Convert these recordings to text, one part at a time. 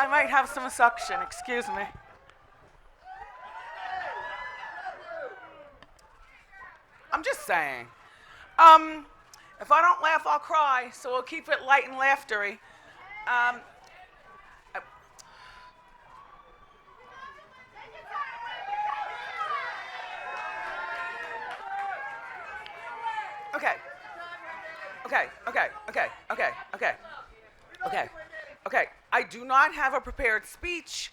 I might have some suction, excuse me. I'm just saying. Um, if I don't laugh, I'll cry, so we'll keep it light and laughtery. Um, uh, okay, okay. Okay. Okay. I do not have a prepared speech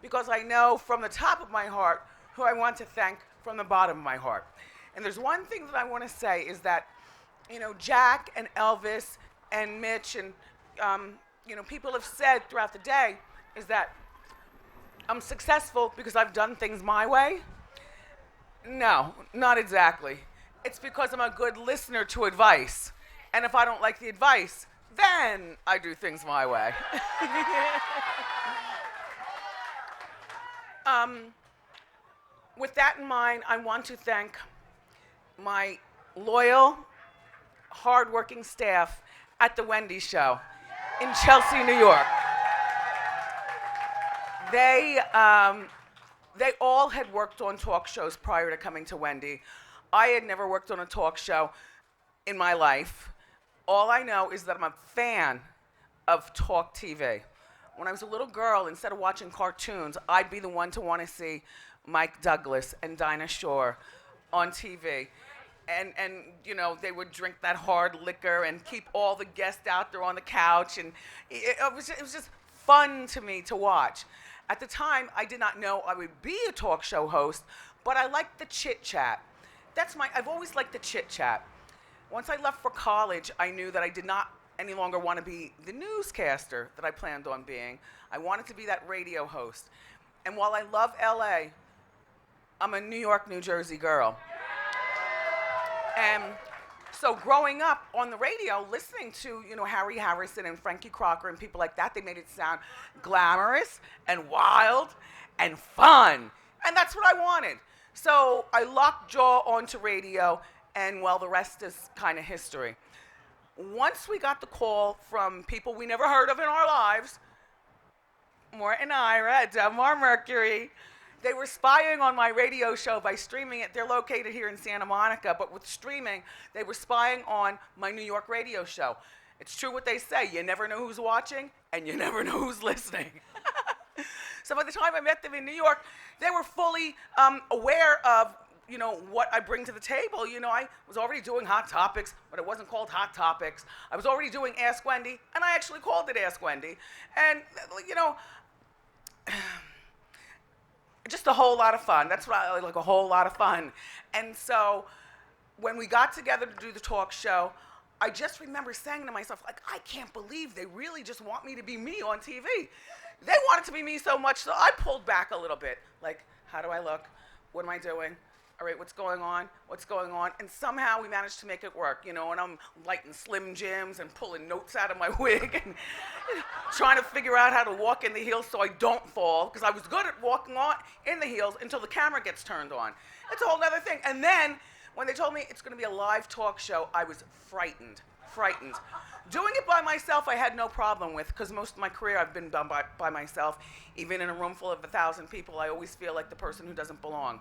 because I know from the top of my heart who I want to thank from the bottom of my heart. And there's one thing that I want to say is that, Jack and Elvis and Mitch and, people have said throughout the day is that I'm successful because I've done things my way. No, not exactly. It's because I'm a good listener to advice. And if I don't like the advice, then I do things my way. um, with that in mind, I want to thank my loyal, hardworking staff at the Wendy Show in Chelsea, New York. They, they all had worked on talk shows prior to coming to Wendy. I had never worked on a talk show in my life. All I know is that I'm a fan of talk TV. When I was a little girl, instead of watching cartoons, I'd be the one to want to see Mike Douglas and Dinah Shore on TV. And they would drink that hard liquor and keep all the guests out there on the couch. And it was just fun to me to watch. At the time, I did not know I would be a talk show host, but I liked the chit-chat. I've always liked the chit-chat. Once I left for college, I knew that I did not any longer want to be the newscaster that I planned on being. I wanted to be that radio host. And while I love LA, I'm a New York, New Jersey girl. And so growing up on the radio, listening to, Harry Harrison and Frankie Crocker and people like that, they made it sound glamorous and wild and fun. And that's what I wanted. So I locked jaw onto radio, and well, the rest is kind of history. Once we got the call from people we never heard of in our lives, Mort and Ira at Delmar Mercury, they were spying on my radio show by streaming it. They're located here in Santa Monica, but with streaming, they were spying on my New York radio show. It's true what they say, you never know who's watching, and you never know who's listening. So by the time I met them in New York, they were fully aware of what I bring to the table. I was already doing Hot Topics, but it wasn't called Hot Topics. I was already doing Ask Wendy, and I actually called it Ask Wendy. And, just a whole lot of fun. That's what I like, a whole lot of fun. And so when we got together to do the talk show, I just remember saying to myself, I can't believe they really just want me to be me on TV. They want it to be me so much, so I pulled back a little bit. How do I look? What am I doing? All right, what's going on? What's going on? And somehow we managed to make it work, and I'm lighting Slim Jims and pulling notes out of my wig and trying to figure out how to walk in the heels so I don't fall, because I was good at walking on in the heels until the camera gets turned on. It's a whole other thing. And then when they told me it's going to be a live talk show, I was frightened. Doing it by myself, I had no problem with, because most of my career I've been done by myself. Even in a room full of 1,000 people, I always feel like the person who doesn't belong.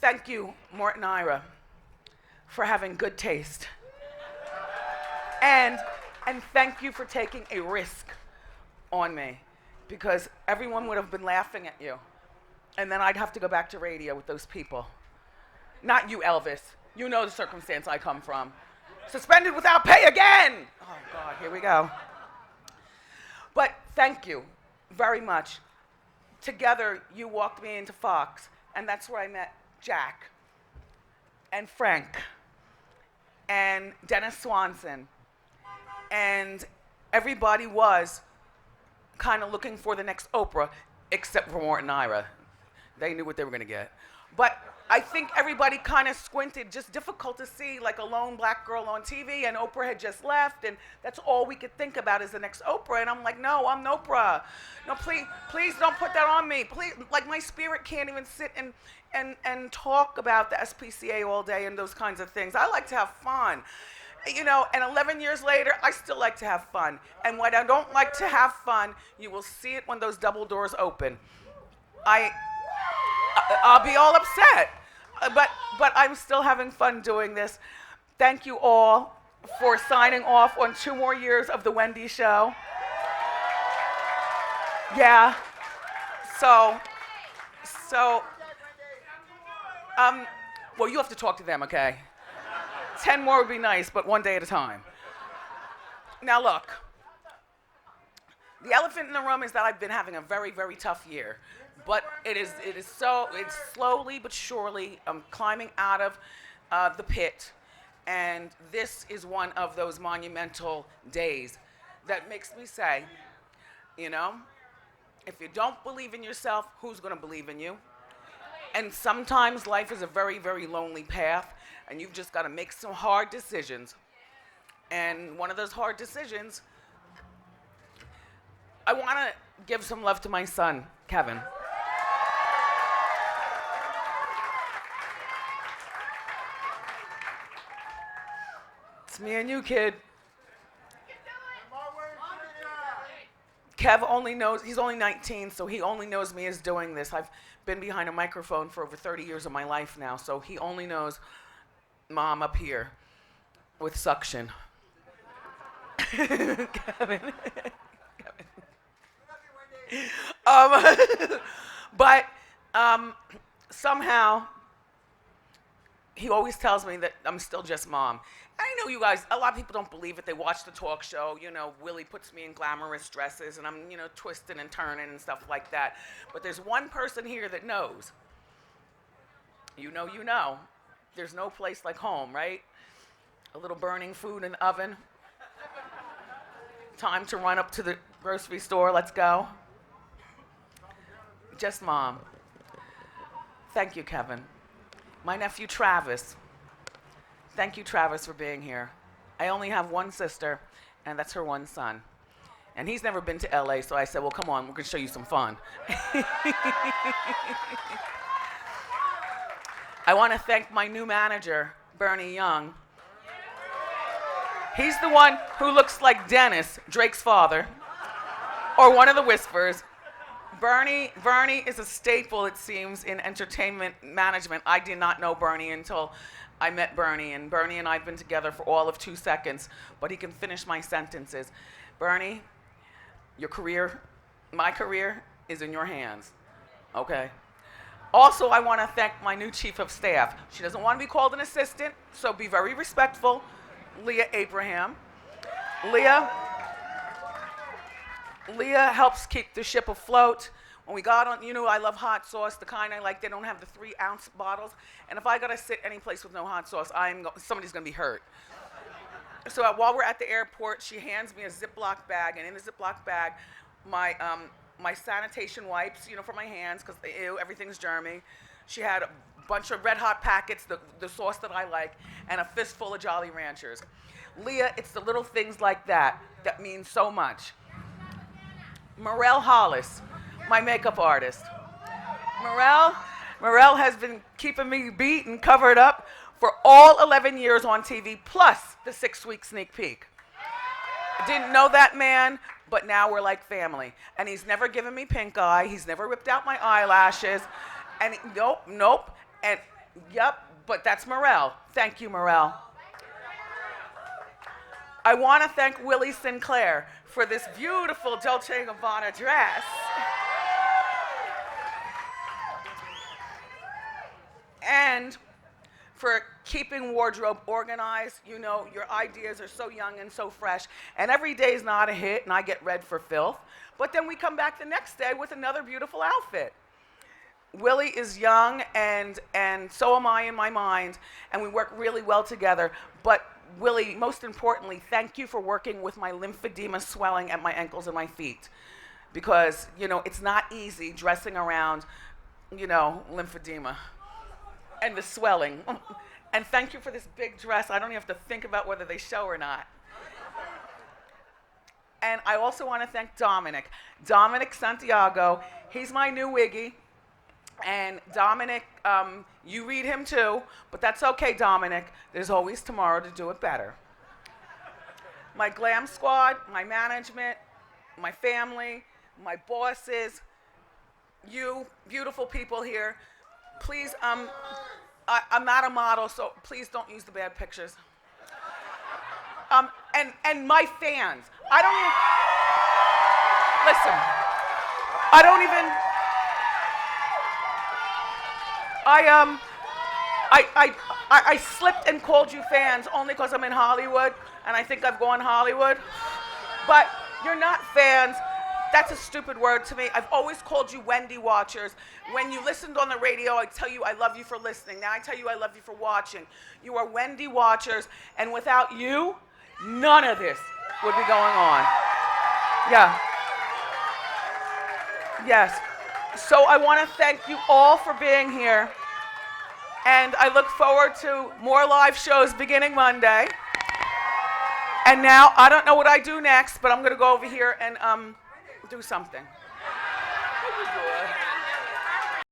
Thank you, Mort and Ira, for having good taste. And thank you for taking a risk on me, because everyone would have been laughing at you. And then I'd have to go back to radio with those people. Not you, Elvis. You know the circumstance I come from. Suspended without pay again! Oh, God, here we go. But thank you very much. Together, you walked me into Fox, and that's where I met Jack and Frank and Dennis Swanson. And everybody was kind of looking for the next Oprah, except for Mort and Ira. They knew what they were going to get. But I think everybody kind of squinted, just difficult to see, like a lone black girl on TV, and Oprah had just left, and that's all we could think about is the next Oprah. And I'm like, no, I'm Oprah. No, please don't put that on me. Please, my spirit can't even sit and talk about the SPCA all day and those kinds of things. I like to have fun. You know, and 11 years later, I still like to have fun. And when I don't like to have fun, you will see it when those double doors open. I, I'll be all upset, but I'm still having fun doing this. Thank you all for signing off on 2 more years of the Wendy Show. Yeah. So, so, well, you have to talk to them, okay? 10 more would be nice, but one day at a time. Now look, the elephant in the room is that I've been having a very, very tough year. But it's slowly but surely climbing out of the pit. And this is one of those monumental days that makes me say, you know, if you don't believe in yourself, who's going to believe in you? And sometimes life is a very, very lonely path, and you've just got to make some hard decisions. And one of those hard decisions, I want to give some love to my son, Kevin. It's me and you, kid. Kev only knows, he's only 19, so he only knows me as doing this. I've been behind a microphone for over 30 years of my life now, so he only knows Mom up here with suction. Kevin. But somehow, he always tells me that I'm still just Mom. I know you guys, a lot of people don't believe it. They watch the talk show, you know, Willie puts me in glamorous dresses and I'm, you know, twisting and turning and stuff like that. But there's one person here that knows. You know. There's no place like home, right? A little burning food in the oven. Time to run up to the grocery store, let's go. Just Mom. Thank you, Kevin. My nephew, Travis. Thank you, Travis, for being here. I only have one sister, and that's her one son. And he's never been to LA, so I said, well, come on, we're going to show you some fun. I want to thank my new manager, Bernie Young. He's the one who looks like Dennis, Drake's father, or one of the Whispers. Bernie is a staple, it seems, in entertainment management. I did not know Bernie until I met Bernie, and Bernie and I have been together for all of 2 seconds, but he can finish my sentences. Bernie, your career, my career, is in your hands, okay? Also, I want to thank my new chief of staff. She doesn't want to be called an assistant, so be very respectful, Leah Abraham. Leah helps keep the ship afloat. When we got on, you know, I love hot sauce, the kind I like. They don't have the 3-ounce bottles. And if I got to sit any place with no hot sauce, somebody's going to be hurt. So while we're at the airport, she hands me a Ziploc bag. And in the Ziploc bag, my sanitation wipes, you know, for my hands, because, ew, everything's germy. She had a bunch of Red Hot packets, the sauce that I like, and a fistful of Jolly Ranchers. Leah, it's the little things like that that mean so much. Morel Hollis, my makeup artist. Morel has been keeping me beat and covered up for all 11 years on TV, plus the 6-week sneak peek. Didn't know that man, but now we're like family. And he's never given me pink eye. He's never ripped out my eyelashes. And nope. And yep, but that's Morel. Thank you, Morel. I want to thank Willie Sinclair for this beautiful Dolce & Gabbana dress. And for keeping wardrobe organized. You know, your ideas are so young and so fresh. And every day is not a hit, and I get read for filth. But then we come back the next day with another beautiful outfit. Willie is young, and so am I in my mind, and we work really well together. But Willie, most importantly, thank you for working with my lymphedema swelling at my ankles and my feet. Because, you know, it's not easy dressing around, you know, lymphedema and the swelling. And thank you for this big dress. I don't even have to think about whether they show or not. And I also want to thank Dominic Santiago. He's my new wiggy. And Dominic, you read him too, but that's okay, Dominic. There's always tomorrow to do it better. my glam squad, my management, my family, my bosses, you beautiful people here. Please, I'm not a model, so please don't use the bad pictures. And my fans. I don't even, listen, I don't even, I slipped and called you fans only because I'm in Hollywood, and I think I've gone Hollywood. But you're not fans. That's a stupid word to me. I've always called you Wendy Watchers. When you listened on the radio, I tell you I love you for listening. Now I tell you I love you for watching. You are Wendy Watchers, and without you, none of this would be going on. Yeah. Yes. So I want to thank you all for being here. And I look forward to more live shows beginning Monday. And now, I don't know what I do next, but I'm going to go over here and do something. What you doing?